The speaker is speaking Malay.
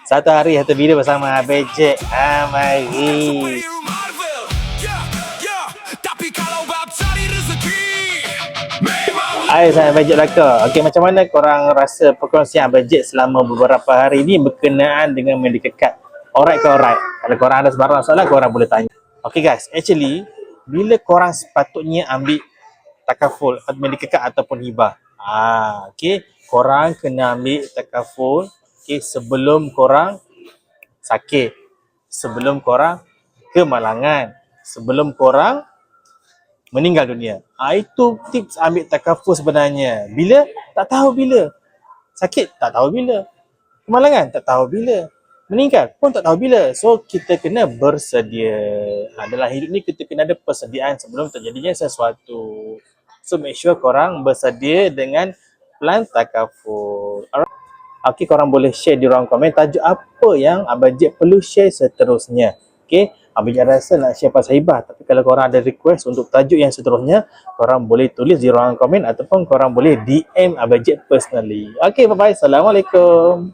Satu hari satu video bersama Abang Jack. Mari. Hai, saya Abang Jack Laka. Okey, macam mana korang rasa perkongsian Abang Jack selama beberapa hari ni berkenaan dengan medical card? Alright ke alright? Kalau korang ada sebarang soalan, korang boleh tanya. Okay guys, actually bila korang sepatutnya ambil takaful medical card ataupun hibah? Okay, korang kena ambil takaful sebelum korang sakit, sebelum korang kemalangan, sebelum korang meninggal dunia. Itu tips ambil takaful sebenarnya. Bila? Tak tahu bila. Sakit? Tak tahu bila. Kemalangan? Tak tahu bila. Meninggal pun tak tahu bila. So, kita kena bersedia. Dalam hidup ni kita kena ada persediaan sebelum terjadinya sesuatu. So, make sure korang bersedia dengan plan takaful. Alright. Okay, korang boleh share di ruang komen tajuk apa yang Abang Jack perlu share seterusnya. Okay, Abang Jack rasa nak share pasal hibah, tapi kalau korang ada request untuk tajuk yang seterusnya, korang boleh tulis di ruang komen ataupun korang boleh DM Abang Jack personally. Okay, bye-bye. Assalamualaikum.